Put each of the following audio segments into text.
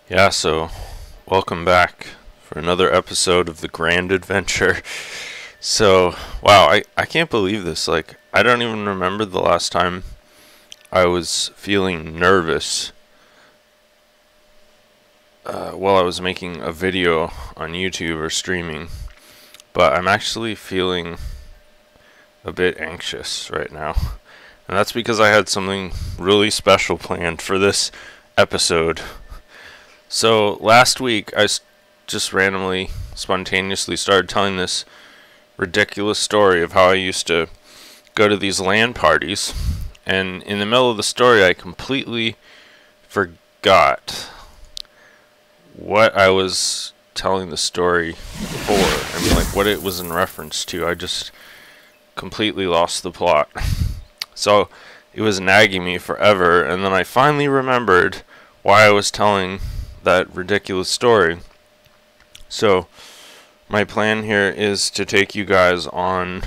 Yeah, so welcome back for another episode of the Grand Adventure. So, wow, I can't believe this. Like, I don't even remember the last time I was feeling nervous while I was making a video on YouTube or streaming. But I'm actually feeling a bit anxious right now. And that's because I had something really special planned for this episode. So last week, just randomly, spontaneously started telling this ridiculous story of how I used to go to these LAN parties, and in the middle of the story, I completely forgot what I was telling the story for. I mean, like, what it was in reference to. I just completely lost the plot. So it was nagging me forever, and then I finally remembered why I was telling that ridiculous story. So my plan here is to take you guys on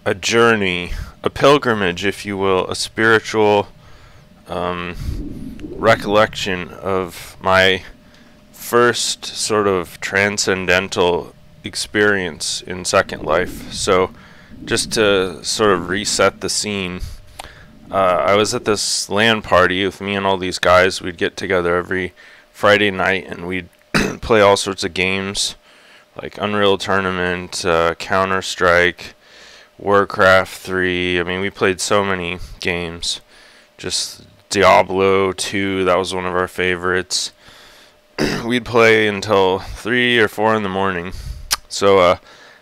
a journey, a pilgrimage, if you will, a spiritual recollection of my first sort of transcendental experience in Second Life. So just to sort of reset the scene, I was at this LAN party with me and all these guys. We'd get together every Friday night and we'd play all sorts of games like Unreal Tournament, Counter-Strike, Warcraft 3. I mean, we played so many games. Just Diablo 2, that was one of our favorites. We'd play until 3 or 4 in the morning. So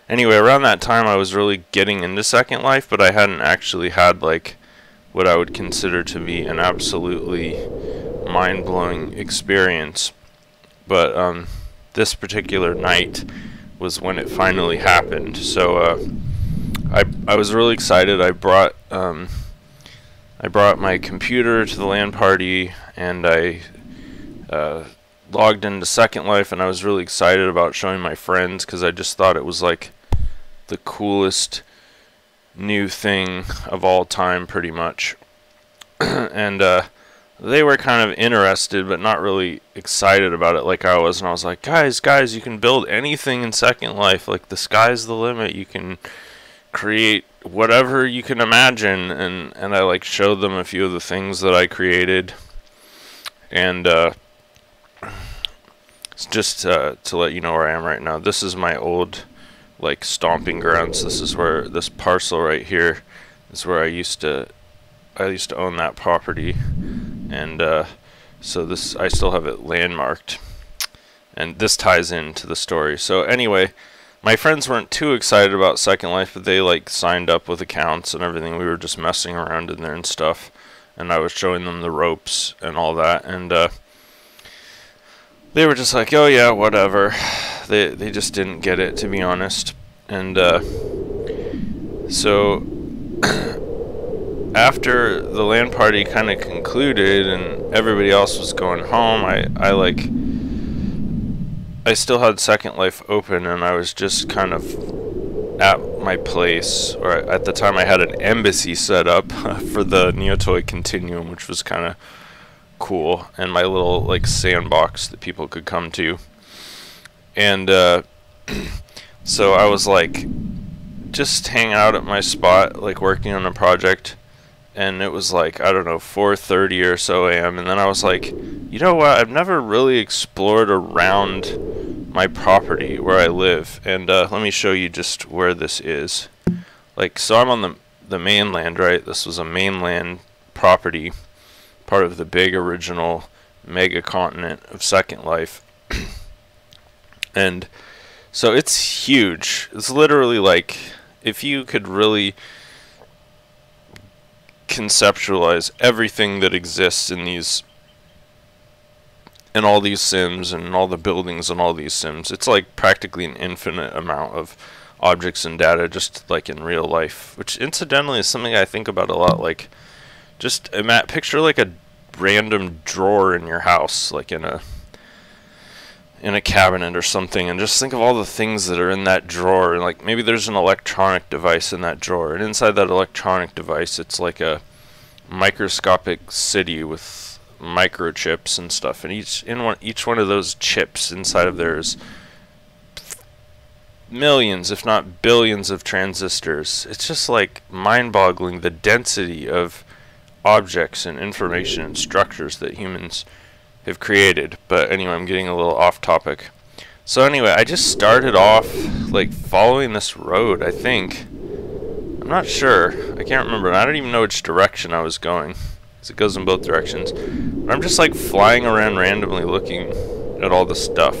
anyway, around that time I was really getting into Second Life, but I hadn't actually had like what I would consider to be an absolutely mind-blowing experience. But this particular night was when it finally happened. So I was really excited. I brought my computer to the LAN party, and I logged into Second Life, and I was really excited about showing my friends because I just thought it was like the coolest new thing of all time, pretty much. And they were kind of interested but not really excited about it like I was, and I was like, guys, you can build anything in Second Life. Like, the sky's the limit. You can create whatever you can imagine. And I like showed them a few of the things that I created. And just to let you know where I am right now, this is my old like stomping grounds. This is where this parcel right here is where I used to own that property. And so this, I still have it landmarked, and this ties into the story. So anyway, my friends weren't too excited about Second Life, but they like signed up with accounts and everything. We were just messing around in there and stuff, and I was showing them the ropes and all that, and they were just like, oh yeah, whatever. They just didn't get it, to be honest. And so after the LAN party kind of concluded and everybody else was going home, I still had Second Life open, and I was just kind of at my place, or at the time I had an embassy set up for the Neotoy Continuum, which was kind of cool, and my little like sandbox that people could come to. And so I was like just hanging out at my spot, like working on a project, and it was like, I don't know, 4:30 or so a.m. And then I was like, you know what, I've never really explored around my property where I live, and let me show you just where this is. Like, so I'm on the mainland, right? This was a mainland property, part of the big original mega continent of Second Life. And so it's huge. It's literally like, if you could really conceptualize everything that exists in all these sims and all the buildings and all these sims, it's like practically an infinite amount of objects and data, just like in real life, which incidentally is something I think about a lot. Like, just picture like a random drawer in your house, like in a cabinet or something, and just think of all the things that are in that drawer. And like, maybe there's an electronic device in that drawer, and inside that electronic device it's like a microscopic city with microchips and stuff, and each one of those chips inside of there is millions, if not billions, of transistors. It's just like mind-boggling, the density of objects and information and structures that humans have created. But anyway, I'm getting a little off topic. So anyway, I just started off like following this road, I think. I'm not sure. I can't remember. I don't even know which direction I was going, because it goes in both directions. But I'm just like flying around randomly looking at all the stuff.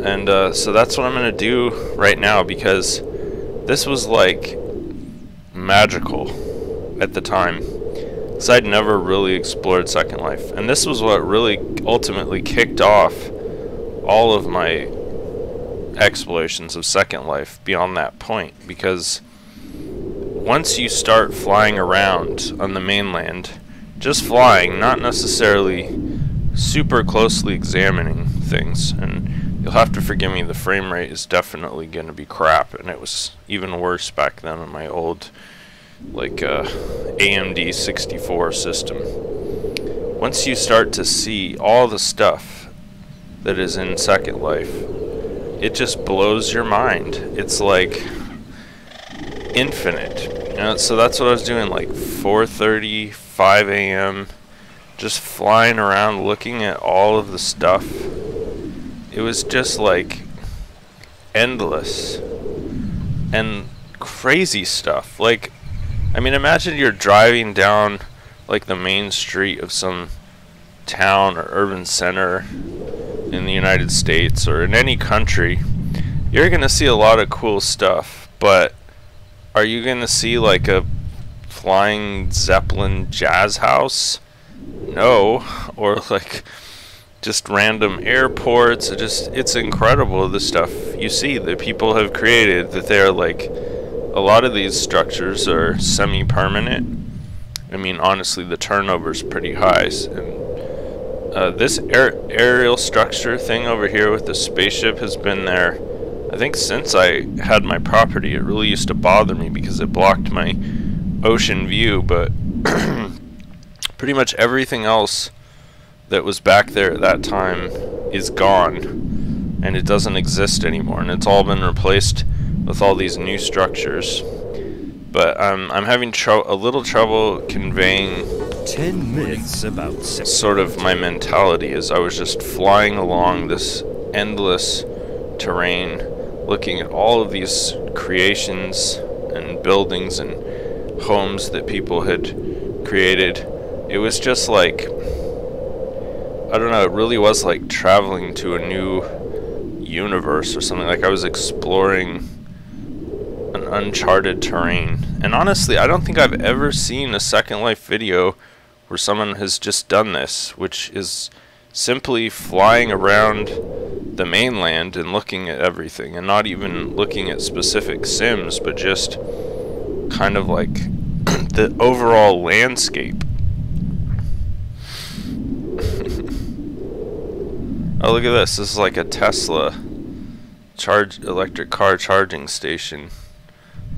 And so that's what I'm going to do right now, because this was like magical at the time. Because I'd never really explored Second Life. And this was what really ultimately kicked off all of my explorations of Second Life beyond that point. Because once you start flying around on the mainland, just flying, not necessarily super closely examining things, and you'll have to forgive me, the frame rate is definitely going to be crap, and it was even worse back then on my old like AMD 64 system. Once you start to see all the stuff that is in Second Life, it just blows your mind. It's like infinite. You know, so that's what I was doing, like 4:30, 5 a.m., just flying around looking at all of the stuff. It was just like endless and crazy stuff. Like, I mean, imagine you're driving down like the main street of some town or urban center in the United States or in any country. You're gonna see a lot of cool stuff, but are you gonna see like a flying Zeppelin jazz house? No. Or like just random airports. It's incredible, the stuff you see that people have created, that they're like, a lot of these structures are semi-permanent. I mean, honestly, the turnover's pretty high. And this aerial structure thing over here with the spaceship has been there, I think, since I had my property. It really used to bother me because it blocked my ocean view, but pretty much everything else that was back there at that time is gone, and it doesn't exist anymore, and it's all been replaced with all these new structures. But I'm having a little trouble conveying 10 myths about sort of my mentality as I was just flying along this endless terrain, looking at all of these creations and buildings and homes that people had created. It was just like, I don't know, it really was like traveling to a new universe or something. Like I was exploring an uncharted terrain. And honestly, I don't think I've ever seen a Second Life video where someone has just done this, which is simply flying around the mainland and looking at everything, and not even looking at specific sims, but just kind of like the overall landscape. Oh, look at this. This is like a Tesla electric car charging station.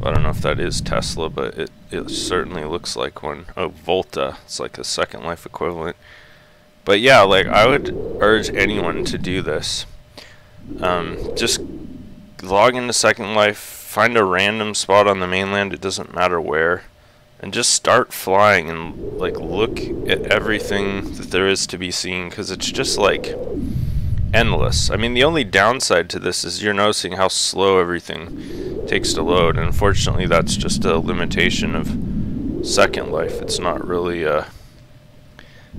I don't know if that is Tesla, but it certainly looks like one. Oh, Volta. It's like a Second Life equivalent. But yeah, like, I would urge anyone to do this. Just log into Second Life, find a random spot on the mainland, it doesn't matter where, and just start flying and like look at everything that there is to be seen, because it's just like endless. I mean, the only downside to this is you're noticing how slow everything takes to load, and unfortunately that's just a limitation of Second Life. It's not really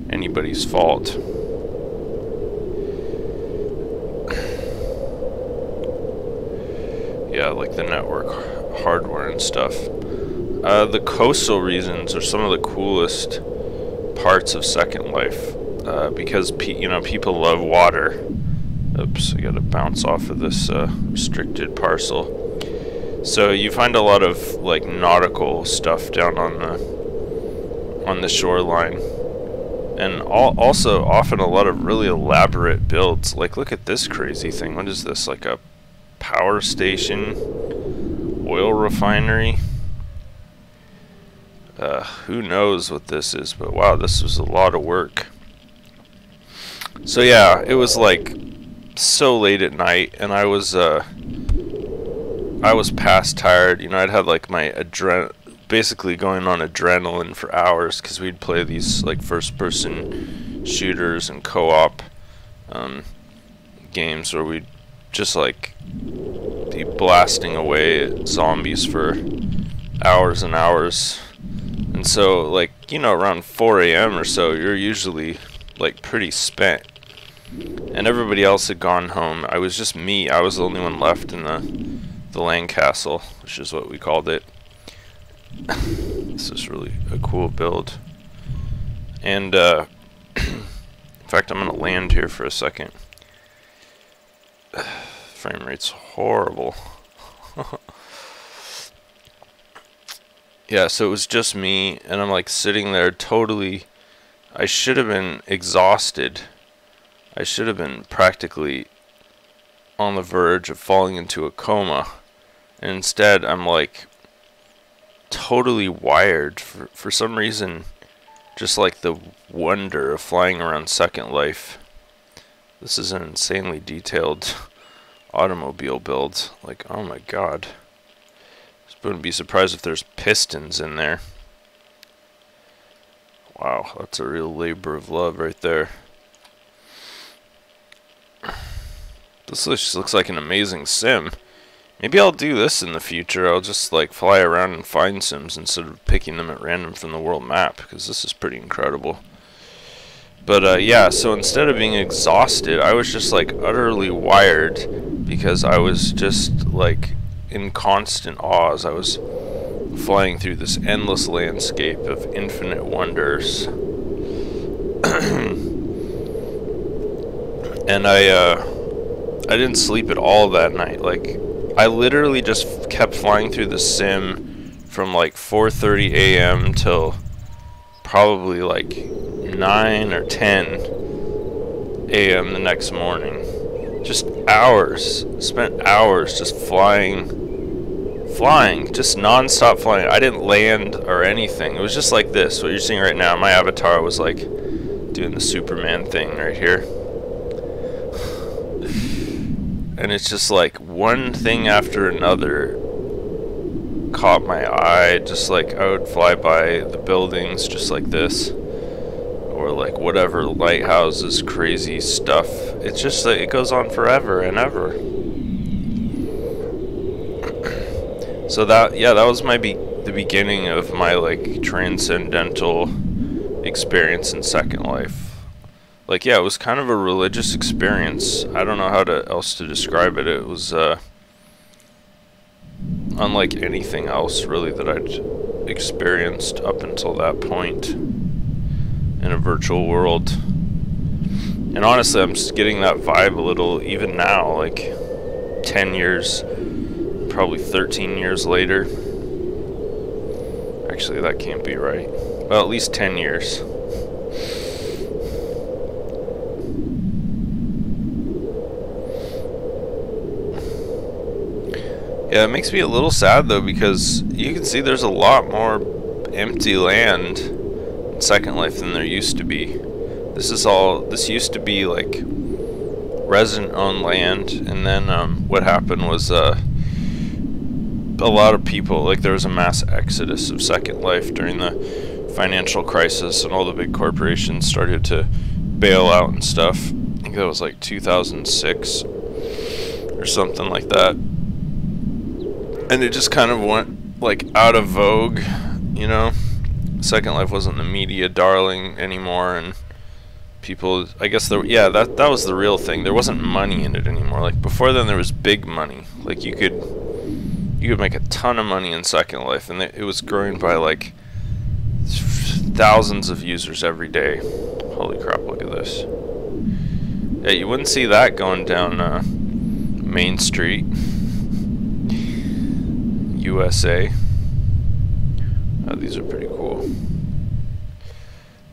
anybody's fault. Yeah, like the network hardware and stuff. The coastal regions are some of the coolest parts of Second Life, because people love water. Oops, I gotta bounce off of this restricted parcel. So you find a lot of like nautical stuff down on the shoreline, and also often a lot of really elaborate builds. Like, look at this crazy thing. What is this? Like a power station, oil refinery. Who knows what this is, but wow, this was a lot of work. So yeah, it was like so late at night, and I was past tired. You know, I'd had like my basically going on adrenaline for hours because we'd play these like first-person shooters and co-op games where we'd just like be blasting away at zombies for hours and hours. And so, like, you know, around 4 a.m. or so, you're usually like pretty spent, and everybody else had gone home. I was just me. I was the only one left in the land castle, which is what we called it. This is really a cool build. And in fact, I'm gonna land here for a second. Frame rate's horrible. Yeah, so it was just me, and I'm like sitting there totally. I should have been exhausted. I should have been practically on the verge of falling into a coma, and instead I'm like totally wired for some reason. Just like the wonder of flying around Second Life. This is an insanely detailed automobile build. Like, oh my god. Wouldn't be surprised if there's pistons in there. Wow, that's a real labor of love right there. This just looks like an amazing sim. Maybe I'll do this in the future. I'll just like fly around and find sims instead of picking them at random from the world map, because this is pretty incredible. But yeah, so instead of being exhausted, I was just like utterly wired, because I was just like in constant awe as I was flying through this endless landscape of infinite wonders. And I didn't sleep at all that night. Like, I literally just kept flying through the sim from like 4:30 a.m. till probably like 9 or 10 a.m. the next morning. Just hours. Spent hours just flying, just non-stop flying. I didn't land or anything. It was just like this. What you're seeing right now, my avatar was like doing the Superman thing right here. And it's just like one thing after another caught my eye. Just like I would fly by the buildings just like this, or like whatever lighthouses, crazy stuff. It's just like it goes on forever and ever. So that, yeah, that was the beginning of my like transcendental experience in Second Life. Like, yeah, it was kind of a religious experience. I don't know how else to describe it. It was unlike anything else really that I'd experienced up until that point in a virtual world. And honestly, I'm just getting that vibe a little even now, like 10 years, probably 13 years later. Actually, that can't be right. Well, at least 10 years. Yeah, it makes me a little sad though, because you can see there's a lot more empty land in Second Life than there used to be. This used to be like resident-owned land, and then what happened was a lot of people, like there was a mass exodus of Second Life during the financial crisis, and all the big corporations started to bail out and stuff. I think that was like 2006 or something like that. And it just kind of went like out of vogue, you know. Second Life wasn't the media darling anymore, and people, I guess, that was the real thing. There wasn't money in it anymore. Like before then, there was big money. Like you could make a ton of money in Second Life, and it was growing by like thousands of users every day. Holy crap! Look at this. Yeah, you wouldn't see that going down Main Street, USA. Oh, these are pretty cool.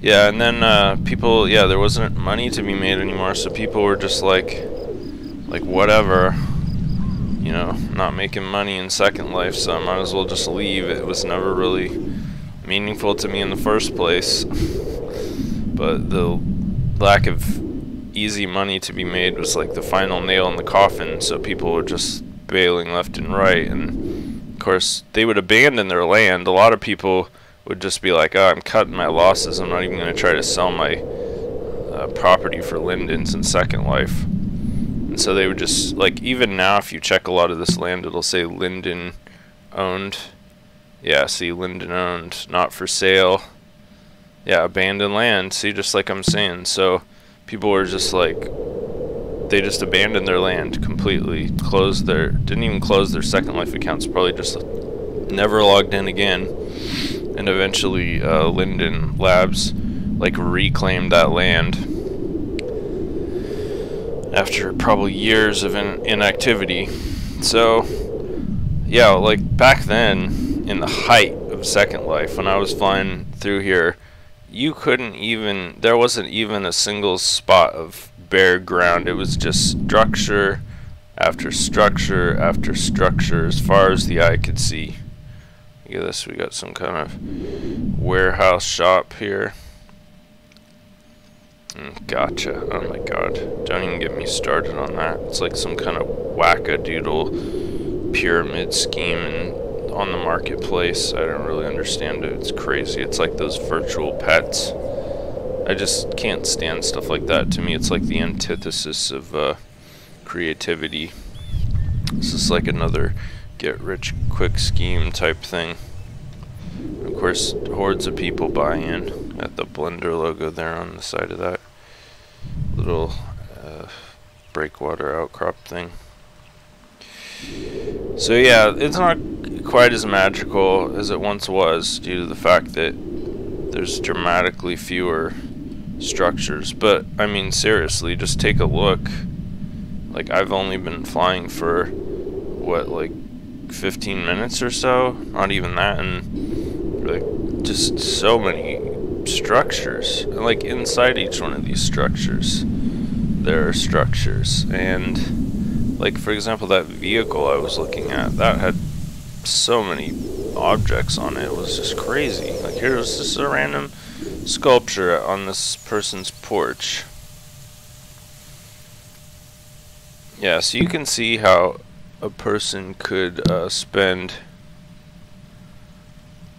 Yeah, and then people, yeah, there wasn't money to be made anymore, so people were just like whatever, you know, not making money in Second Life, so I might as well just leave. It was never really meaningful to me in the first place. But the lack of easy money to be made was like the final nail in the coffin, so people were just bailing left and right, and of course they would abandon their land. A lot of people would just be like, oh, I'm cutting my losses, I'm not even going to try to sell my property for Lindens in Second Life. And so they would just, like, even now if you check a lot of this land, it'll say Linden owned. Yeah, see, Linden owned, not for sale. Yeah, abandoned land. See, just like I'm saying. So people were just like, they just abandoned their land completely, didn't even close their Second Life accounts, probably just never logged in again. And eventually Linden Labs like reclaimed that land after probably years of inactivity. So yeah, like back then in the height of Second Life, when I was flying through here, you couldn't even, there wasn't even a single spot of bare ground. It was just structure after structure after structure as far as the eye could see. Look at this, we got some kind of warehouse shop here. Gotcha. Oh my god. Don't even get me started on that. It's like some kind of wackadoodle pyramid scheme on the marketplace. I don't really understand it. It's crazy. It's like those virtual pets. I just can't stand stuff like that. To me, it's like the antithesis of creativity. This is like another get-rich-quick scheme type thing. Of course, hordes of people buy in. Got the Blender logo there on the side of that little breakwater outcrop thing. So yeah, it's not quite as magical as it once was due to the fact that there's dramatically fewer structures. But I mean, seriously, just take a look. Like, I've only been flying for what, like 15 minutes or so, not even that, and like just so many structures. And like inside each one of these structures there are structures. And like, for example, that vehicle I was looking at, that had so many objects on it. It was just crazy. Like, here was just a random sculpture on this person's porch. Yeah, so you can see how a person could spend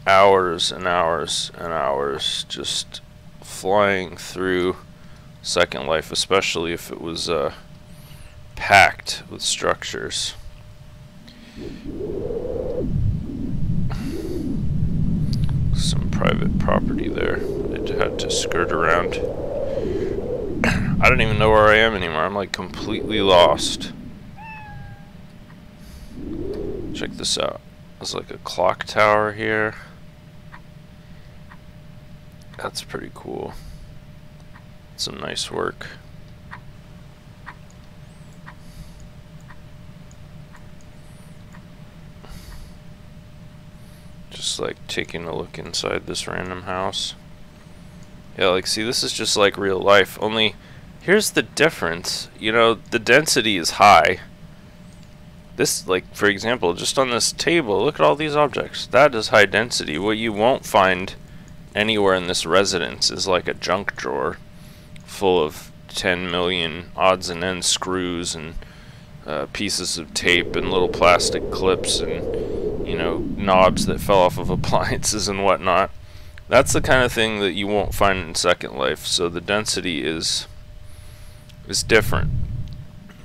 hours and hours and hours just flying through Second Life, especially if it was packed with structures. Some private property there. I had to skirt around. I don't even know where I am anymore. I'm like completely lost. Check this out. There's like a clock tower here. That's pretty cool. Some nice work. Just like taking a look inside this random house. Yeah, like, see, this is just like real life, only here's the difference. You know, the density is high. This, like, for example, just on this table, look at all these objects. That is high density. What you won't find anywhere in this residence is like a junk drawer full of 10 million odds and ends screws and pieces of tape and little plastic clips and, you know, knobs that fell off of appliances and whatnot. That's the kind of thing that you won't find in Second Life. So the density is different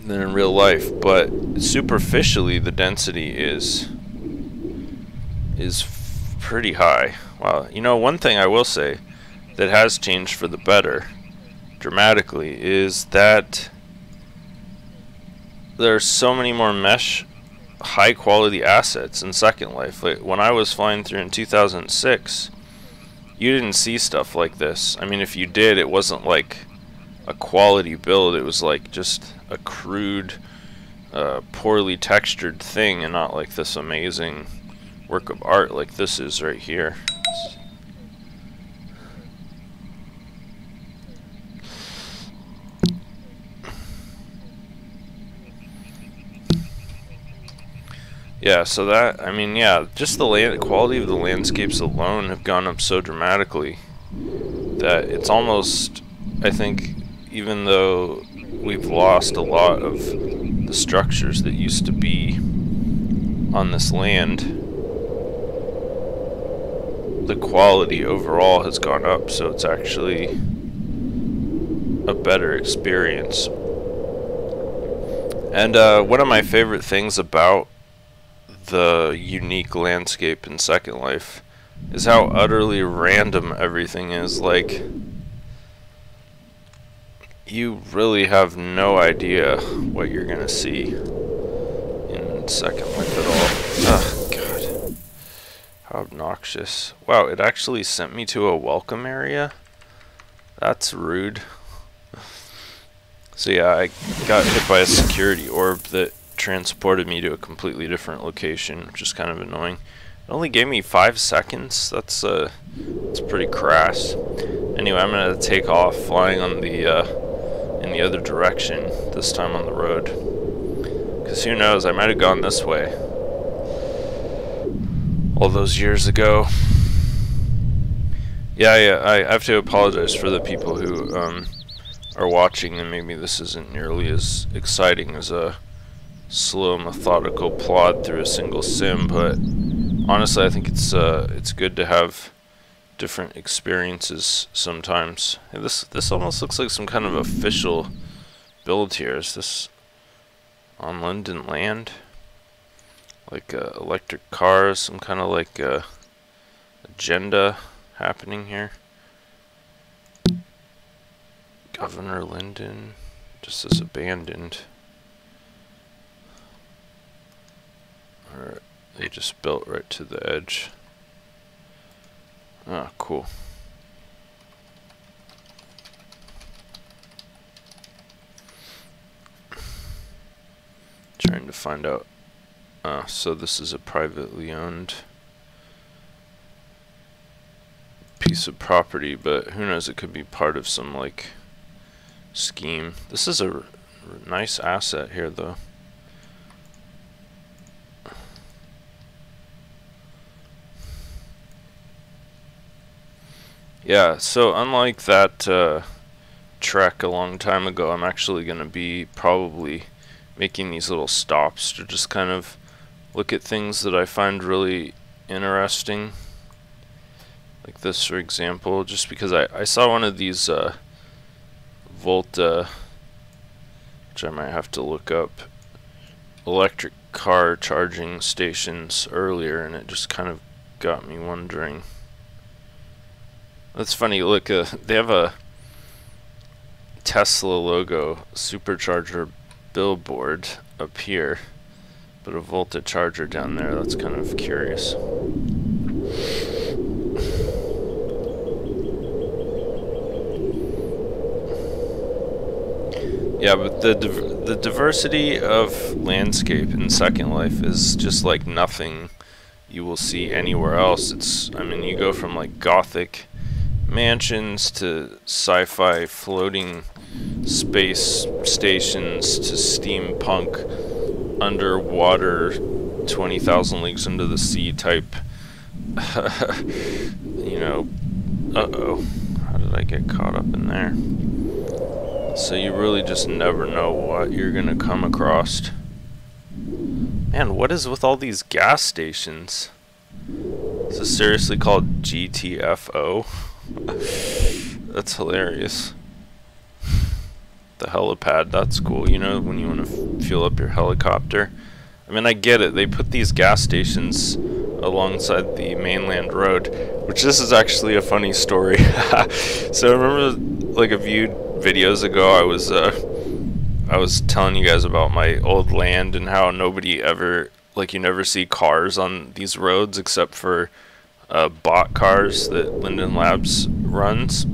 than in real life, but superficially the density is pretty high. Wow. You know, one thing I will say that has changed for the better dramatically is that there are so many more mesh high quality assets in Second Life. Like, when I was flying through in 2006, you didn't see stuff like this. I mean, if you did, it wasn't like a quality build. It was like just a crude, poorly textured thing, and not like this amazing work of art like this is right here. Yeah, so that, I mean, yeah, just the quality of the landscapes alone have gone up so dramatically that it's almost, I think, even though we've lost a lot of the structures that used to be on this land, the quality overall has gone up, so it's actually a better experience. And one of my favorite things about the unique landscape in Second Life is how utterly random everything is. Like, you really have no idea what you're gonna see in Second Life at all. Ugh, God. How obnoxious. Wow, it actually sent me to a welcome area? That's rude. So yeah, I got hit by a security orb that transported me to a completely different location, which is kind of annoying. It only gave me 5 seconds. That's pretty crass. Anyway, I'm gonna take off, flying on the in the other direction, this time on the road. Because who knows, I might have gone this way all those years ago. Yeah, I have to apologize for the people who are watching, and maybe this isn't nearly as exciting as a slow, methodical plod through a single sim, but honestly, I think it's good to have different experiences sometimes. Hey, this almost looks like some kind of official build here. Is this on Linden land? Like electric cars, some kind of like agenda happening here. Governor Linden just says abandoned. Or they just built right to the edge. Ah, cool. Trying to find out. So this is a privately owned piece of property, but who knows, it could be part of some like scheme. This is a nice asset here though. Yeah, so unlike that trek a long time ago, I'm actually going to be probably making these little stops to just kind of look at things that I find really interesting. Like this, for example, just because I saw one of these Volta, which I might have to look up, electric car charging stations earlier, and it just kind of got me wondering. That's funny, look, they have a Tesla logo supercharger billboard up here, but a Volta charger down there. That's kind of curious. Yeah, but the diversity of landscape in Second Life is just like nothing you will see anywhere else. I mean, you go from like gothic mansions to sci-fi floating space stations to steampunk underwater 20,000 Leagues Under the Sea type you know, uh-oh, how did I get caught up in there? So you really just never know what you're gonna come across. Man, what is with all these gas stations? Is this seriously called GTFO? That's hilarious. The helipad, that's cool, you know, when you want to fuel up your helicopter. I mean, I get it, they put these gas stations alongside the mainland road, which this is actually a funny story. So I remember like a few videos ago I was telling you guys about my old land and how nobody ever, like, you never see cars on these roads except for bot cars that Linden Labs runs.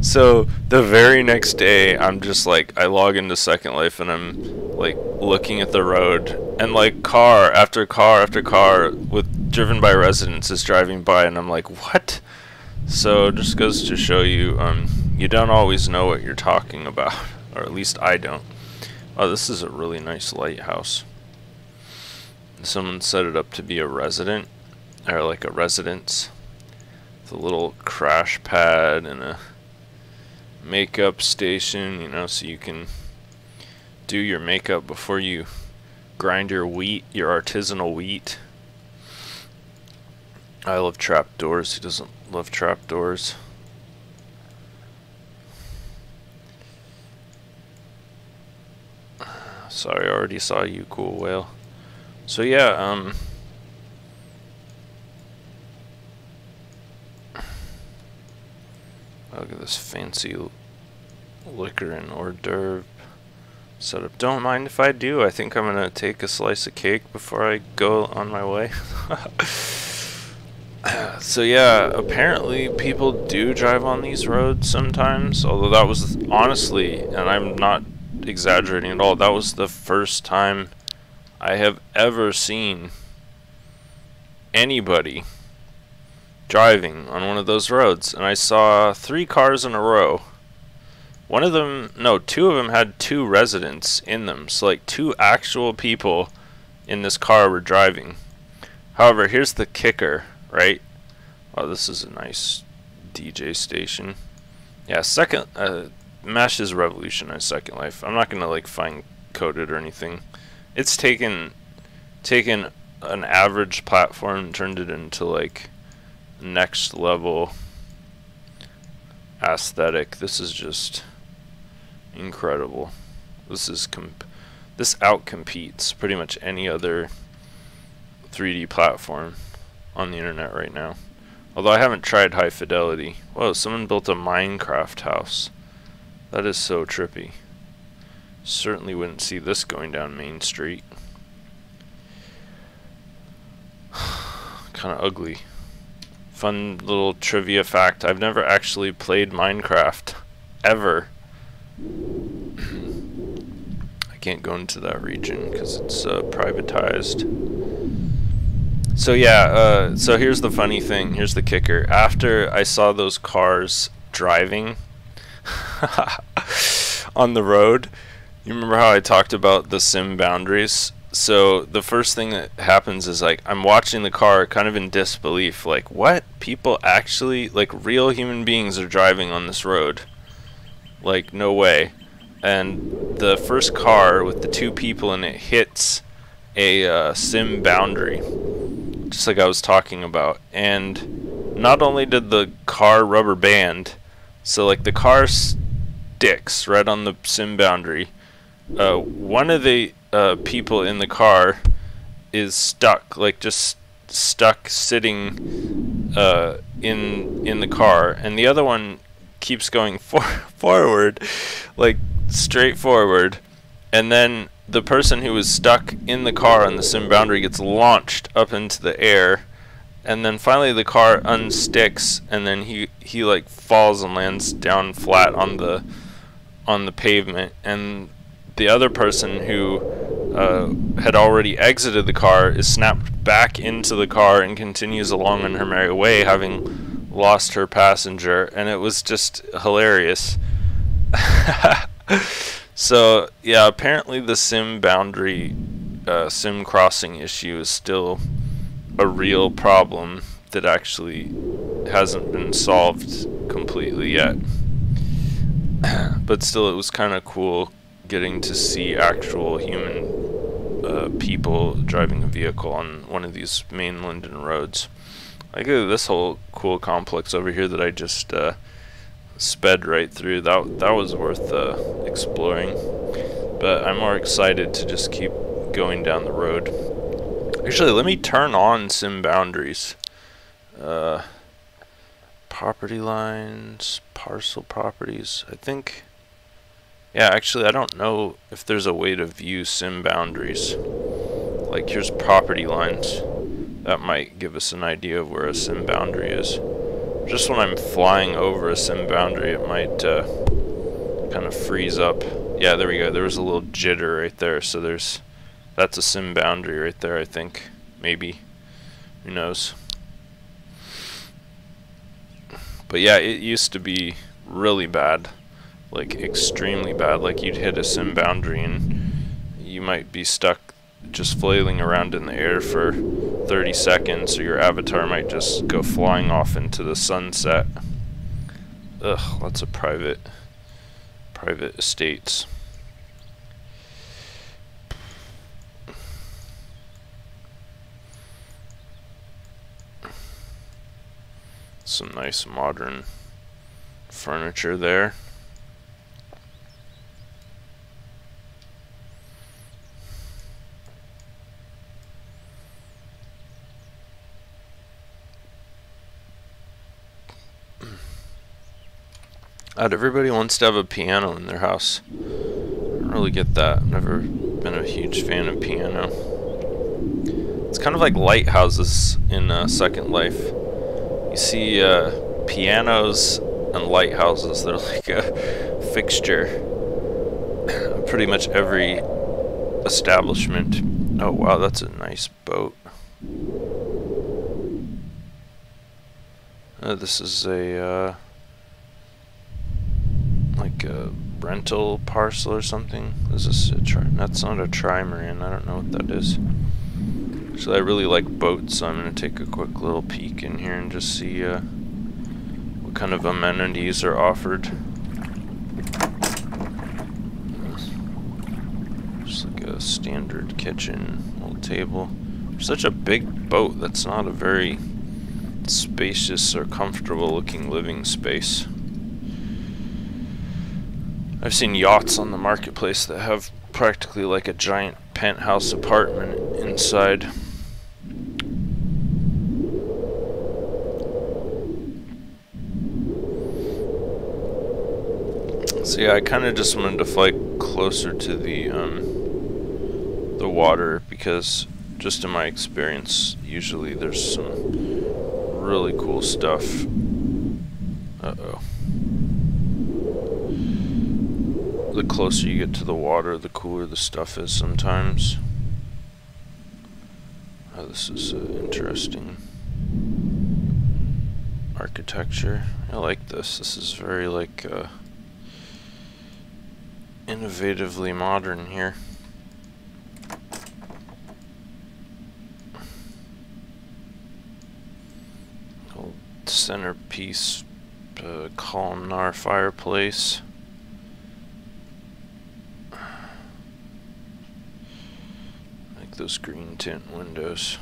So the very next day, I'm just like, I log into Second Life and I'm like looking at the road, and like car after car after car driven by residents is driving by, and I'm like, what? So it just goes to show you, you don't always know what you're talking about, or at least I don't. Oh, this is a really nice lighthouse. someone set it up to be a resident, or like a residence. With a little crash pad and a makeup station, you know, so you can do your makeup before you grind your wheat, your artisanal wheat. I love trapdoors. Who doesn't love trapdoors? Sorry, I already saw you, cool whale. So yeah, look at this fancy liquor and hors d'oeuvre setup. Don't mind if I do. I think I'm gonna take a slice of cake before I go on my way. So yeah, apparently people do drive on these roads sometimes, although that was honestly, and I'm not exaggerating at all, that was the first time I have ever seen anybody driving on one of those roads. And I saw 3 cars in a row. One of them, no, 2 of them had 2 residents in them, so like 2 actual people in this car were driving. However, here's the kicker, right? Oh, this is a nice DJ station. Yeah, Mesh has revolutionized Second Life. I'm not gonna like fine code it or anything. It's taken an average platform and turned it into like next level aesthetic. This is just incredible. This outcompetes pretty much any other 3D platform on the internet right now. Although I haven't tried high fidelity. Whoa, someone built a Minecraft house. That is so trippy. Certainly wouldn't see this going down Main Street. Kind of ugly. Fun little trivia fact, I've never actually played Minecraft. Ever. I can't go into that region because it's privatized. So yeah, so here's the funny thing, here's the kicker. After I saw those cars driving on the road, you remember how I talked about the sim boundaries? So the first thing that happens is like I'm watching the car kind of in disbelief, like what? People actually, like real human beings are driving on this road? Like no way. And the first car with the 2 people in it hits a sim boundary, just like I was talking about. And not only did the car rubber band, so like the car sticks right on the sim boundary, one of the people in the car is stuck, like just stuck sitting in the car, and the other one keeps going forward, like straight forward, and then the person who was stuck in the car on the sim boundary gets launched up into the air, and then finally the car unsticks, and then he like falls and lands down flat on the pavement, and the other person who had already exited the car is snapped back into the car and continues along on her merry way, having lost her passenger, and it was just hilarious. So yeah, apparently the sim boundary, sim crossing issue is still a real problem that actually hasn't been solved completely yet. But still, it was kind of cool getting to see actual human people driving a vehicle on one of these main London roads. Like this whole cool complex over here that I just sped right through, that was worth exploring. But I'm more excited to just keep going down the road. Actually, let me turn on sim boundaries. Property lines, parcel properties. I think, yeah, actually I don't know if there's a way to view sim boundaries. Like here's property lines. That might give us an idea of where a sim boundary is. Just when I'm flying over a sim boundary, it might kind of freeze up. Yeah, there we go. There was a little jitter right there. So that's a sim boundary right there, I think. Maybe. Who knows? But yeah, it used to be really bad. Like extremely bad. Like you'd hit a sim boundary and you might be stuck just flailing around in the air for 30 seconds, or your avatar might just go flying off into the sunset. Ugh, lots of private estates. Some nice modern furniture there. Everybody wants to have a piano in their house. I don't really get that. I've never been a huge fan of piano. It's kind of like lighthouses in Second Life. You see pianos and lighthouses. They're like a fixture. Pretty much every establishment. Oh wow, that's a nice boat. This is a like a rental parcel or something. Is this a that's not a trimaran. I don't know what that is. So I really like boats, so I'm going to take a quick little peek in here and just see what kind of amenities are offered. Just like a standard kitchen, little table. Such a big boat, that's not a very spacious or comfortable looking living space. I've seen yachts on the marketplace that have practically like a giant penthouse apartment inside. So yeah, I kind of just wanted to fly closer to the water, because just in my experience, usually there's some really cool stuff. Uh-oh. The closer you get to the water, the cooler the stuff is sometimes. Oh, this is interesting architecture. I like this. This is very like innovatively modern here. Old centerpiece, columnar fireplace. Those green tint windows.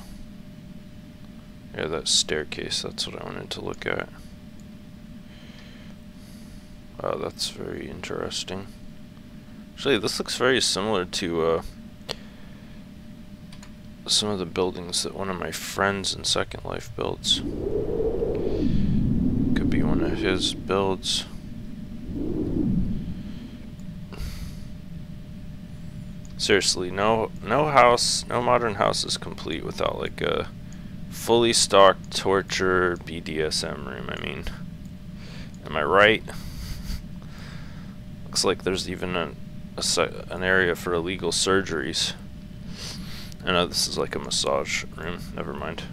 Yeah, that staircase, that's what I wanted to look at. Wow, that's very interesting. Actually, this looks very similar to some of the buildings that one of my friends in Second Life builds. Could be one of his builds. Seriously, no house, no modern house is complete without like a fully stocked torture BDSM room. I mean, am I right? Looks like there's even an area for illegal surgeries. I know this is like a massage room. Never mind.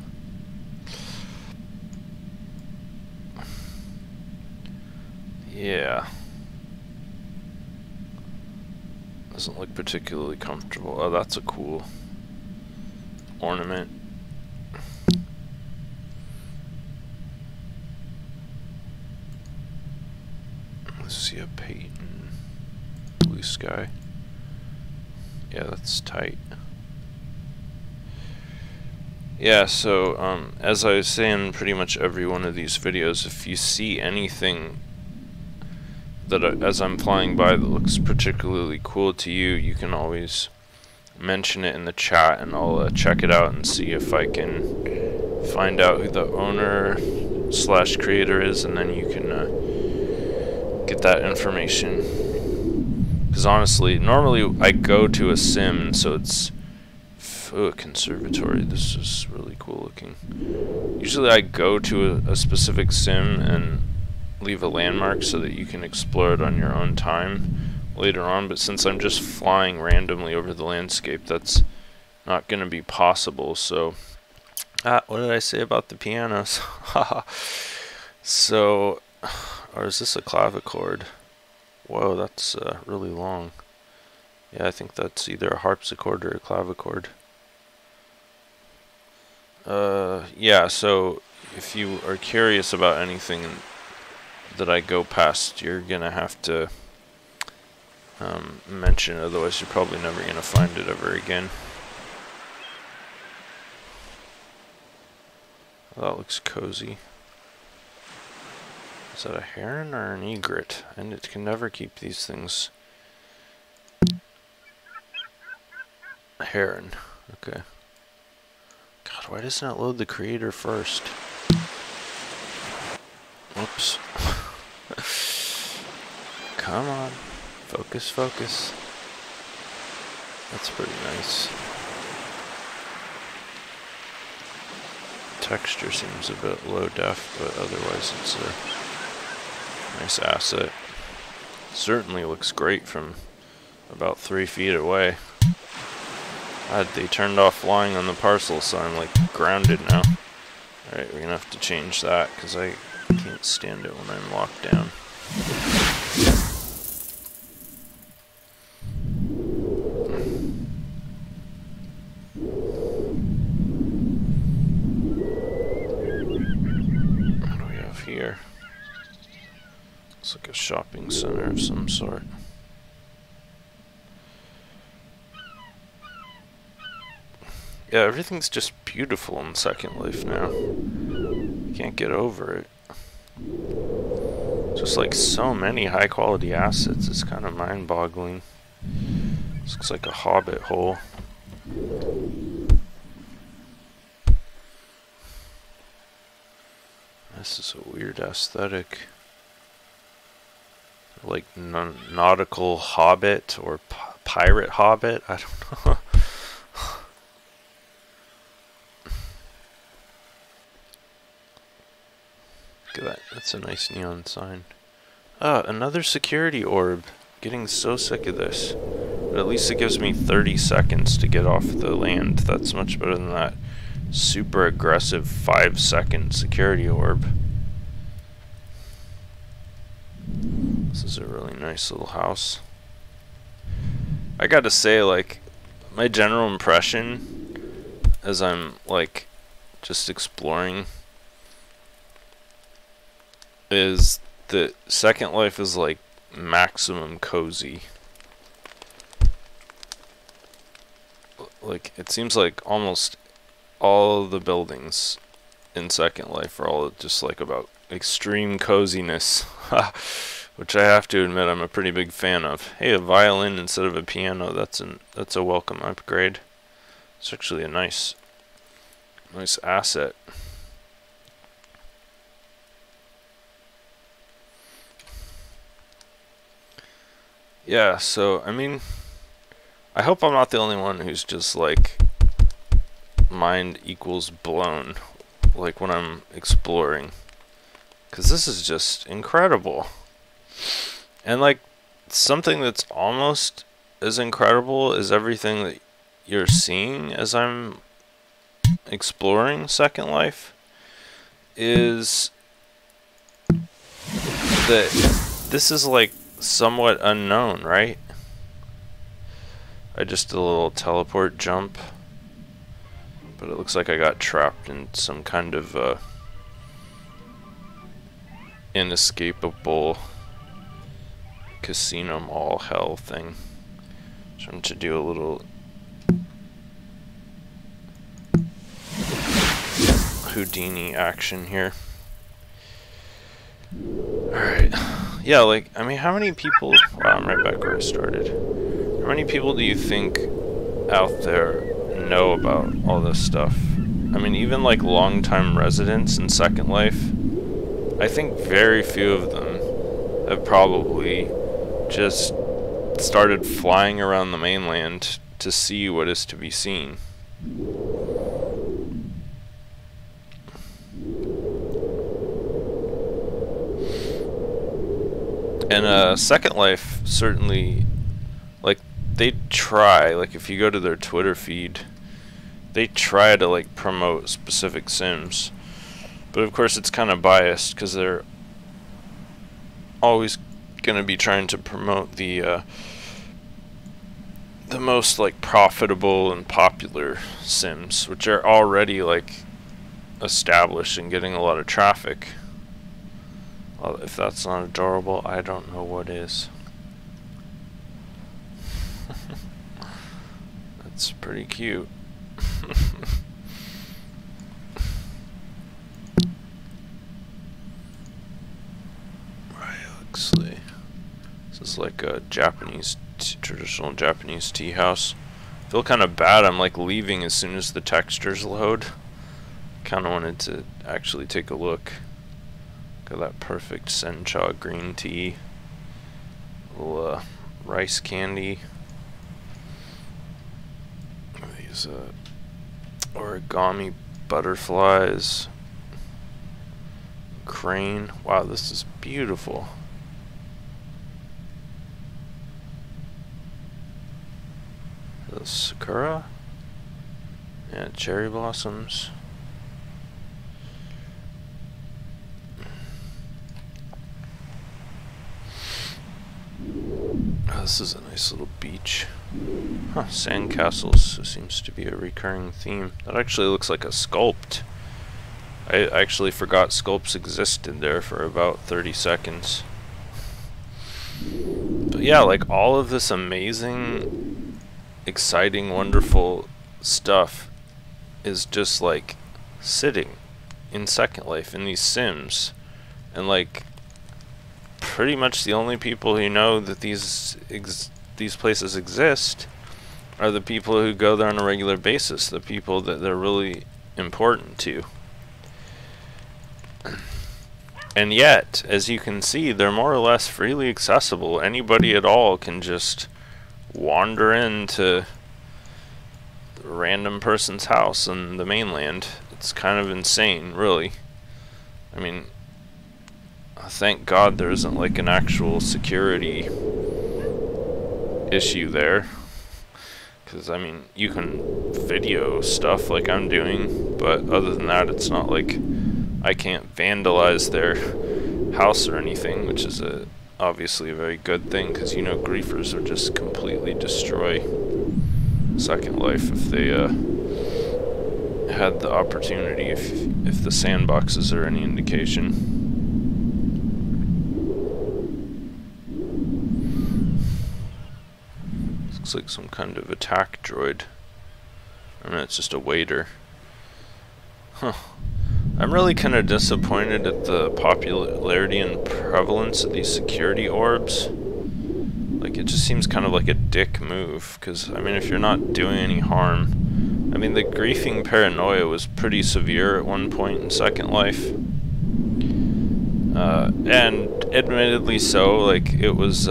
Yeah. Doesn't look particularly comfortable. Oh, that's a cool ornament. Let's see a Peyton blue sky. Yeah, that's tight. Yeah, so as I was saying in pretty much every one of these videos, if you see anything that as I'm flying by that looks particularly cool to you, you can always mention it in the chat, and I'll check it out and see if I can find out who the owner / creator is, and then you can get that information. Because honestly, normally I go to a sim, so it's a conservatory. This is really cool looking. Usually I go to a specific sim and leave a landmark so that you can explore it on your own time later on, but since I'm just flying randomly over the landscape, that's not going to be possible. So what did I say about the pianos? So, or is this a clavichord? Whoa, that's really long. Yeah, I think that's either a harpsichord or a clavichord. Yeah, so if you are curious about anything that I go past, you're gonna have to mention it, otherwise you're probably never gonna find it ever again. Well, that looks cozy. Is that a heron or an egret? And it can never keep these things. A heron. Okay. God, why doesn't it load the creator first? Oops. Come on. Focus, focus. That's pretty nice. Texture seems a bit low def, but otherwise it's a nice asset. Certainly looks great from about 3 feet away. God, they turned off flying on the parcel, so I'm like grounded now. Alright, we're gonna have to change that because I can't stand it when I'm locked down. What do we have here? Looks like a shopping center of some sort. Yeah, everything's just beautiful in Second Life now. You can't get over it. Just like so many high quality assets, it's kind of mind boggling. This looks like a hobbit hole. This is a weird aesthetic. Like nautical hobbit or pirate hobbit, I don't know. Look at that, that's a nice neon sign. Ah, another security orb. Getting so sick of this. But at least it gives me 30 seconds to get off the land. That's much better than that super aggressive 5-second security orb. This is a really nice little house. I gotta say, like, my general impression as I'm, like, just exploring is that Second Life is like maximum cozy. Like, it seems like almost all of the buildings in Second Life are all just like about extreme coziness, which I have to admit I'm a pretty big fan of. Hey, a violin instead of a piano, that's a welcome upgrade. It's actually a nice asset. Yeah, so, I mean, I hope I'm not the only one who's just, like, mind equals blown, like, when I'm exploring. Because this is just incredible. And, like, something that's almost as incredible as everything that you're seeing as I'm exploring Second Life is that this is, like, somewhat unknown, right? I just did a little teleport jump, but it looks like I got trapped in some kind of inescapable casino mall hell thing. Trying to do a little Houdini action here. Alright. Yeah, like, I mean, how many people... Wow, I'm right back where I started. How many people do you think out there know about all this stuff? I mean, even, like, long-time residents in Second Life, I think very few of them have probably just started flying around the mainland to see what is to be seen. And Second Life certainly, like, they try, like, if you go to their Twitter feed, they try to, like, promote specific sims. But of course it's kind of biased because they're always going to be trying to promote the most, like, profitable and popular sims, which are already, like, established and getting a lot of traffic. Well, if that's not adorable, I don't know what is. That's pretty cute. Right, looks like this is like a Japanese, traditional Japanese tea house. I feel kind of bad. I'm like leaving as soon as the textures load. Kind of wanted to actually take a look. Got that perfect sencha green tea. Little rice candy. These origami butterflies. Crane. Wow, this is beautiful. The sakura. Yeah, cherry blossoms. Oh, this is a nice little beach. Huh, sandcastles seems to be a recurring theme. That actually looks like a sculpt. I actually forgot sculpts existed there for about 30 seconds. But yeah, like all of this amazing, exciting, wonderful stuff is just like sitting in Second Life in these Sims. And like pretty much the only people who know that these places exist are the people who go there on a regular basis, the people that they're really important to. And yet, as you can see, they're more or less freely accessible. Anybody at all can just wander into a random person's house in the mainland. It's kind of insane, really. I mean, thank God there isn't like an actual security issue there. Because, I mean, you can video stuff like I'm doing, but other than that, it's not like I can't vandalize their house or anything, which is obviously a very good thing, because you know griefers would just completely destroy Second Life if they had the opportunity, if the sandboxes are any indication. Looks like some kind of attack droid. I mean, it's just a waiter. Huh. I'm really kind of disappointed at the popularity and prevalence of these security orbs. Like, it just seems kind of like a dick move, because, I mean, if you're not doing any harm... I mean, the griefing paranoia was pretty severe at one point in Second Life. And admittedly so, like, it was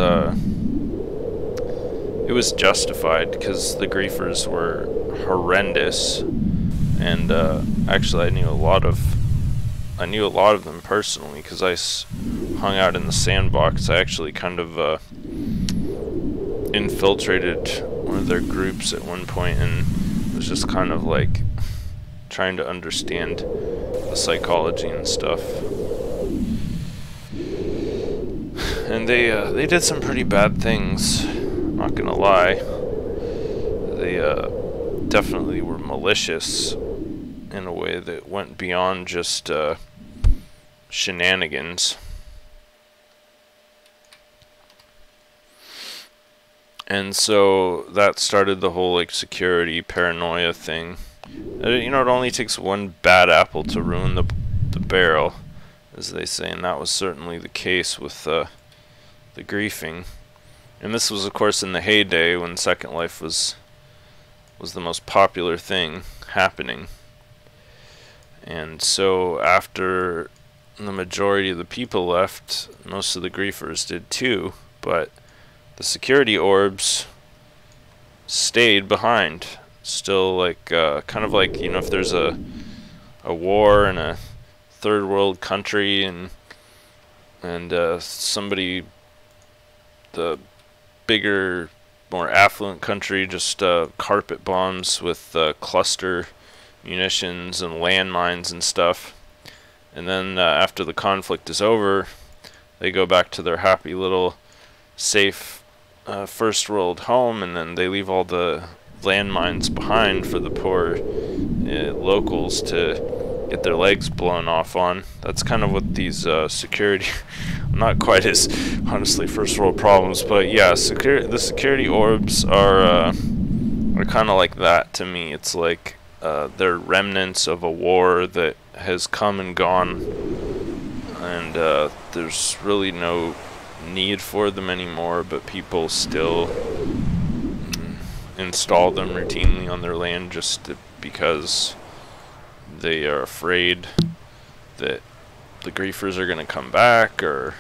justified, because the griefers were horrendous. And actually, I knew a lot of them personally, because I hung out in the sandbox. I actually kind of infiltrated one of their groups at one point, and was just kind of like trying to understand the psychology and stuff. And they did some pretty bad things. I'm not gonna lie. They definitely were malicious in a way that went beyond just shenanigans. And so that started the whole like security paranoia thing. You know, it only takes one bad apple to ruin the barrel, as they say, and that was certainly the case with the griefing. And this was, of course, in the heyday when Second Life was the most popular thing happening. And so after the majority of the people left, most of the griefers did too, but the security orbs stayed behind. Still, like, kind of like, you know, if there's a war in a third world country and somebody, the bigger, more affluent country, just carpet bombs with cluster munitions and landmines and stuff. And then after the conflict is over, they go back to their happy little safe first world home, and then they leave all the landmines behind for the poor locals to get their legs blown off on. That's kind of what these security, not quite as honestly first world problems, but yeah, the security orbs are kind of like that to me. It's like they're remnants of a war that has come and gone, and there's really no need for them anymore, but people still install them routinely on their land just because they are afraid that the griefers are going to come back, or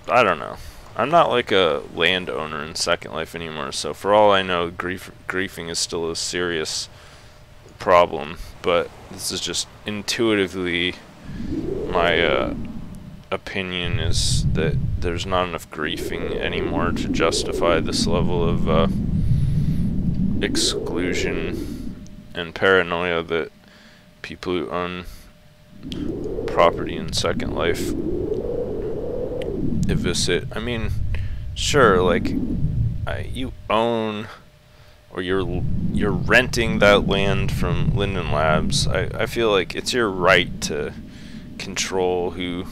I don't know. I'm not like a landowner in Second Life anymore, so for all I know, griefing is still a serious problem, but this is just intuitively my opinion is that there's not enough griefing anymore to justify this level of exclusion and paranoia that people who own property in Second Life elicit. I mean, sure, like you own, or you're renting that land from Linden Labs. I feel like it's your right to control who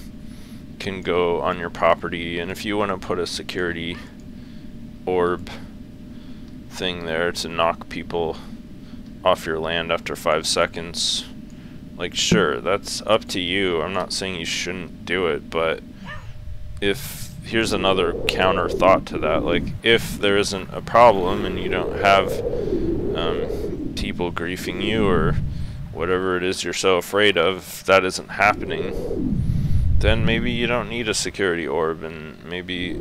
can go on your property, and if you want to put a security orb thing there to knock people off your land after 5 seconds, like, sure, that's up to you. I'm not saying you shouldn't do it, but here's another counter thought to that, like, if there isn't a problem and you don't have people griefing you or whatever it is you're so afraid of, if that isn't happening, then maybe you don't need a security orb, and maybe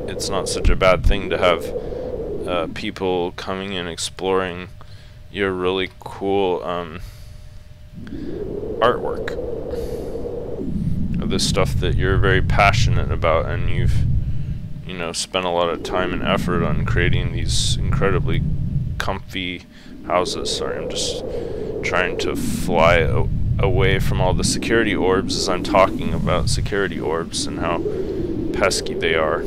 it's not such a bad thing to have people coming and exploring your really cool artwork, of this stuff that you're very passionate about, and you've spent a lot of time and effort on creating these incredibly comfy houses. Sorry, I'm just trying to fly away from all the security orbs as I'm talking about security orbs and how pesky they are.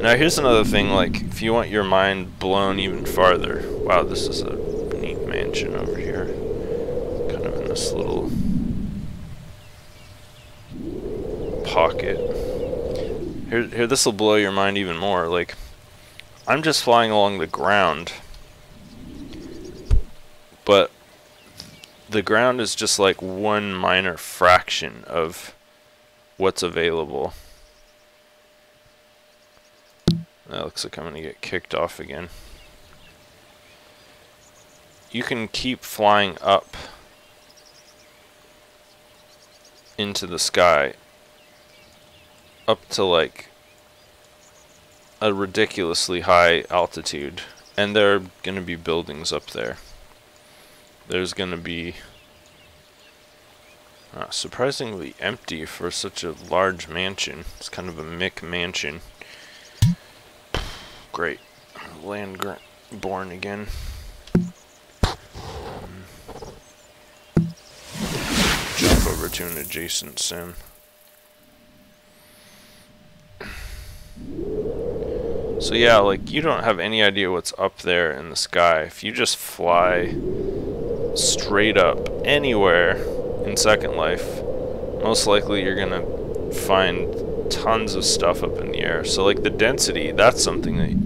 Now here's another thing, like, if you want your mind blown even farther, wow, this is a neat mansion over here, kind of in this little pocket. Here, this will blow your mind even more. Like, I'm just flying along the ground, but the ground is just like one minor fraction of what's available. That looks like I'm gonna get kicked off again. You can keep flying up into the sky up to like a ridiculously high altitude, and there are gonna be buildings up there. There's gonna be surprisingly empty for such a large mansion. It's kind of a Mick mansion. Great. Land born again. Jump over to an adjacent sim. So yeah, like, you don't have any idea what's up there in the sky. If you just fly straight up anywhere in Second Life, most likely you're gonna find tons of stuff up in the air. So like the density, that's something that,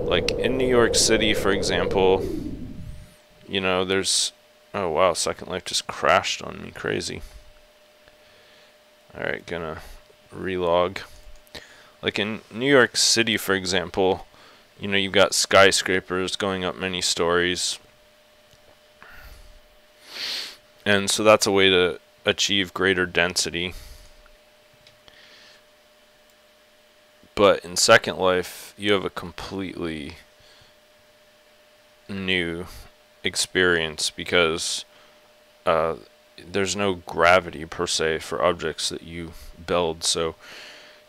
like in New York City, for example, there's, oh wow, Second Life just crashed on me, crazy. Alright, gonna relog. Like in New York City, for example, you've got skyscrapers going up many stories. And so that's a way to achieve greater density. But in Second Life, you have a completely new experience because there's no gravity per se for objects that you build. So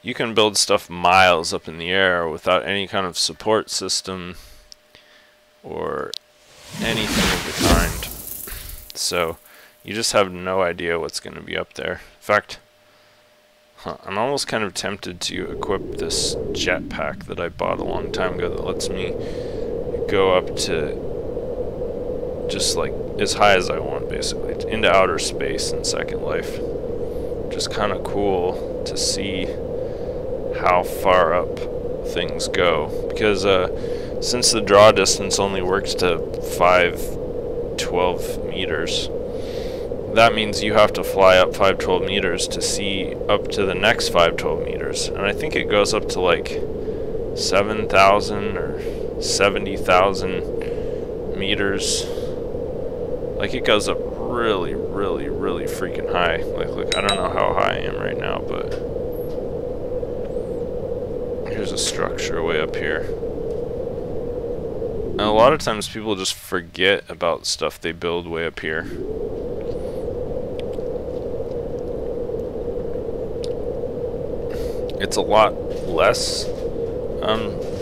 you can build stuff miles up in the air without any kind of support system or anything of the kind. So you just have no idea what's going to be up there. In fact, I'm almost kind of tempted to equip this jetpack that I bought a long time ago that lets me go up to just like as high as I want, basically, into outer space in Second Life. Just kind of cool to see how far up things go, because since the draw distance only works to 512 meters, that means you have to fly up 512 meters to see up to the next 512 meters, and I think it goes up to like 7,000 or 70,000 meters. Like, it goes up really, really, really freaking high. Like, look, I don't know how high I am right now, but here's a structure way up here. And a lot of times people just forget about stuff they build way up here. It's a lot less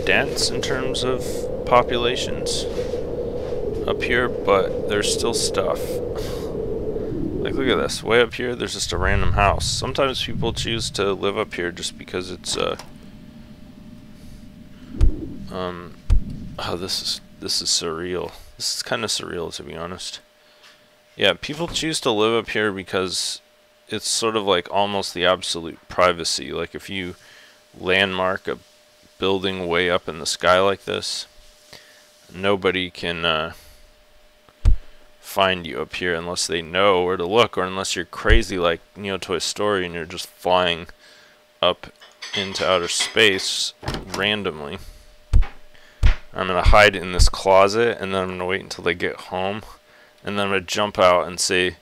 dense in terms of populations up here, but there's still stuff. Like, look at this. Way up here, there's just a random house. Sometimes people choose to live up here just because it's oh, this is surreal. This is kind of surreal, to be honest. Yeah, people choose to live up here because it's sort of like almost the absolute privacy. Like, if you landmark a building way up in the sky like this, nobody can find you up here unless they know where to look, or unless you're crazy like Toy Story and you're just flying up into outer space randomly. I'm gonna hide in this closet, and then I'm gonna wait until they get home, and then I'm gonna jump out and say,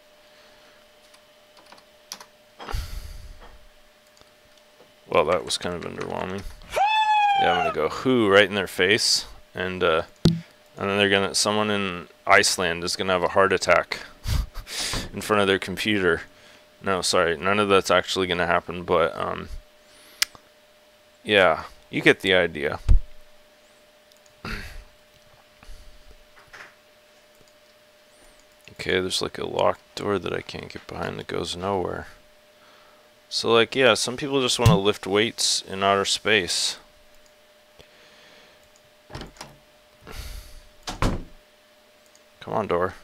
well, that was kind of underwhelming. Yeah, I'm gonna go "who" right in their face, and then someone in Iceland is gonna have a heart attack in front of their computer. No, sorry, none of that's actually gonna happen, but yeah, you get the idea. Okay, there's like a locked door that I can't get behind that goes nowhere. So, like, yeah, some people just want to lift weights in outer space. Come on, door.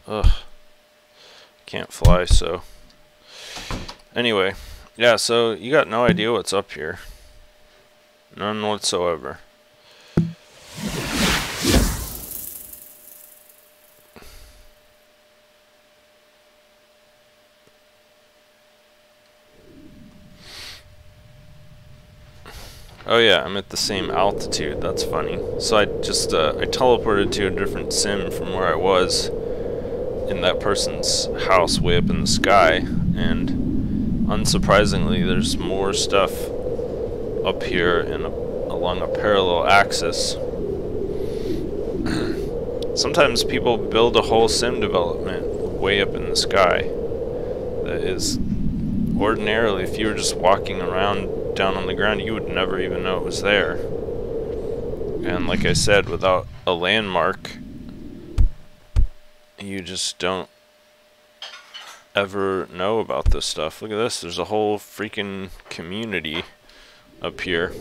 Ugh. Can't fly, so. Anyway, yeah, so you got no idea what's up here. None whatsoever. Oh yeah, I'm at the same altitude. That's funny. So I just I teleported to a different sim from where I was in that person's house way up in the sky, and unsurprisingly, there's more stuff up here along a parallel axis. Sometimes people build a whole sim development way up in the sky that is ordinarily, if you were just walking around down on the ground, you would never even know it was there. And like I said, without a landmark, you just don't ever know about this stuff. Look at this, there's a whole freaking community up here.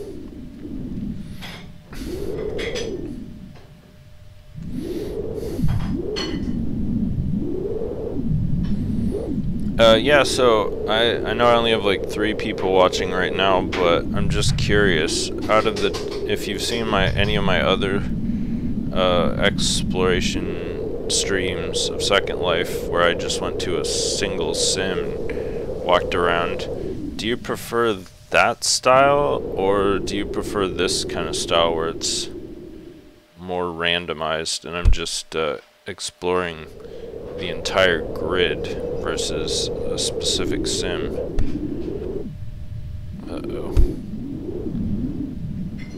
Yeah, so I know I only have like 3 people watching right now, but I'm just curious, if you've seen any of my other exploration streams of Second Life where I just went to a single sim and walked around, do you prefer that style, or do you prefer this kind of style where it's more randomized and I'm just exploring the entire grid versus a specific sim? Uh-oh.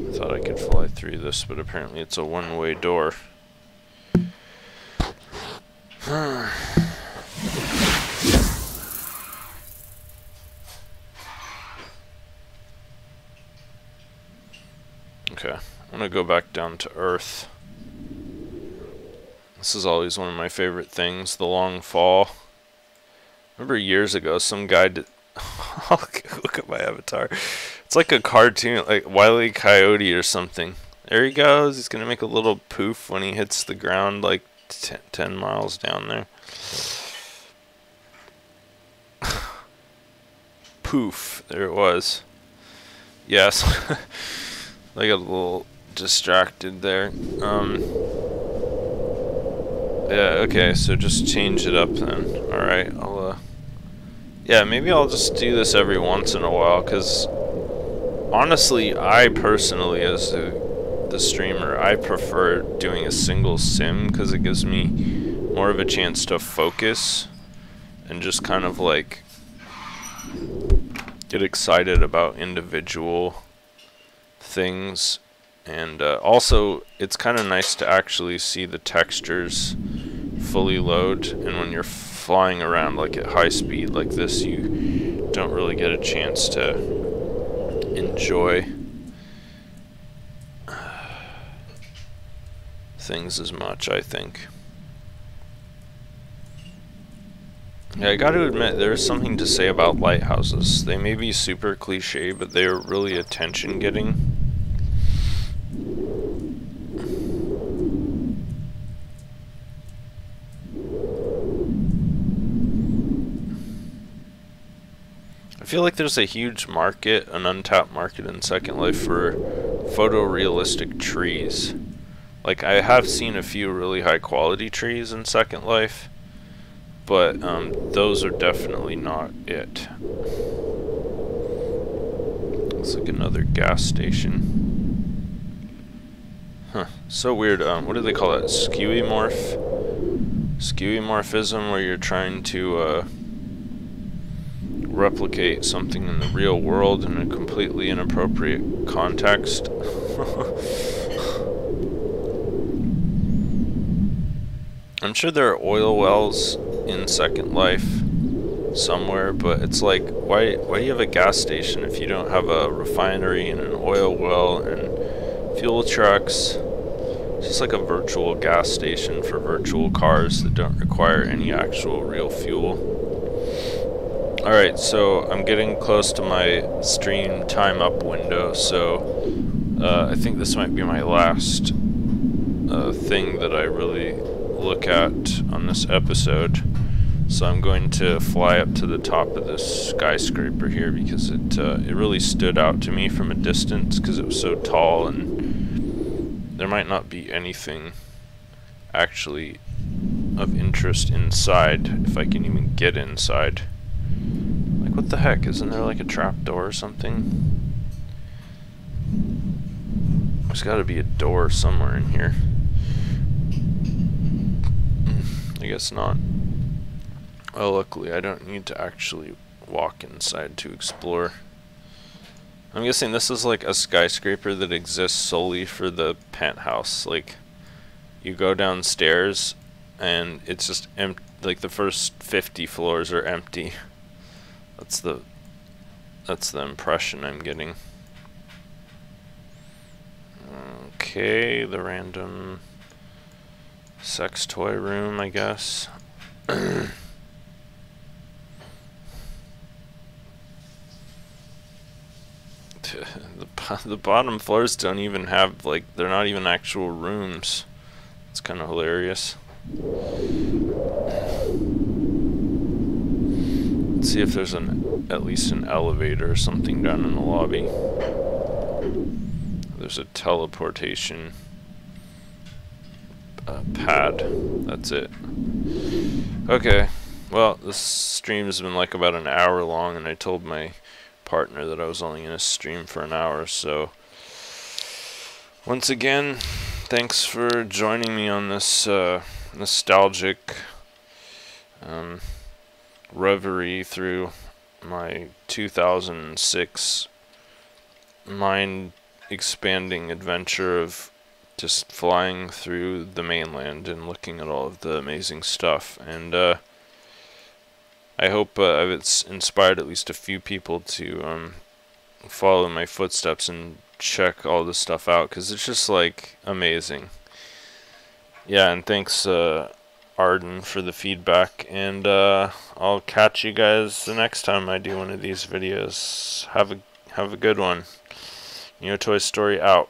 I thought I could fly through this, but apparently it's a one-way door. Okay, I'm gonna go back down to Earth. This is always one of my favorite things, the long fall. Remember years ago, some guy did... Look at my avatar. It's like a cartoon, like Wile E. Coyote or something. There he goes. He's gonna make a little poof when he hits the ground like 10 miles down there. Poof. There it was. Yes. I got a little distracted there. Yeah, okay, so just change it up then. Alright, yeah, maybe I'll just do this every once in a while, because honestly, I personally, as the streamer, I prefer doing a single sim, because it gives me more of a chance to focus and just kind of like get excited about individual things. And also, it's kind of nice to actually see the textures fully load, and when you're flying around like at high speed like this, you don't really get a chance to enjoy things as much, I think. Yeah, I gotta admit, there's something to say about lighthouses. They may be super cliche, but they're really attention-getting. I feel like there's a huge market, an untapped market in Second Life for photorealistic trees. Like, I have seen a few really high quality trees in Second Life, but those are definitely not it. Looks like another gas station. Huh, so weird. What do they call that? Skewimorphism, where you're trying to replicate something in the real world in a completely inappropriate context. I'm sure there are oil wells in Second Life somewhere, but it's like, why do you have a gas station if you don't have a refinery and an oil well and fuel trucks? It's just like a virtual gas station for virtual cars that don't require any actual real fuel. Alright, so I'm getting close to my stream time up window, so I think this might be my last thing that I really look at on this episode. So I'm going to fly up to the top of this skyscraper here, because it really stood out to me from a distance because it was so tall, and there might not be anything actually of interest inside, if I can even get inside. Like, what the heck? Isn't there like a trap door or something? There's got to be a door somewhere in here. I guess not. Well, luckily I don't need to actually walk inside to explore. I'm guessing this is like a skyscraper that exists solely for the penthouse. Like, you go downstairs and it's just empty. Like, the first 50 floors are empty. That's the impression I'm getting. Okay, the random sex toy room, I guess. The bottom floors don't even have, like, they're not even actual rooms. It's kind of hilarious. Let's see if there's at least an elevator or something down in the lobby. There's a teleportation pad. That's it. Okay. Well, this stream's been like about an hour long, and I told my partner that I was only going to stream for an hour, so once again, thanks for joining me on this nostalgic reverie through my 2006 mind-expanding adventure of just flying through the mainland and looking at all of the amazing stuff. And I hope I've inspired at least a few people to follow my footsteps and check all this stuff out, because it's just like amazing. Yeah, and thanks Arden for the feedback, and I'll catch you guys the next time I do one of these videos. Have a good one. Toy Story out.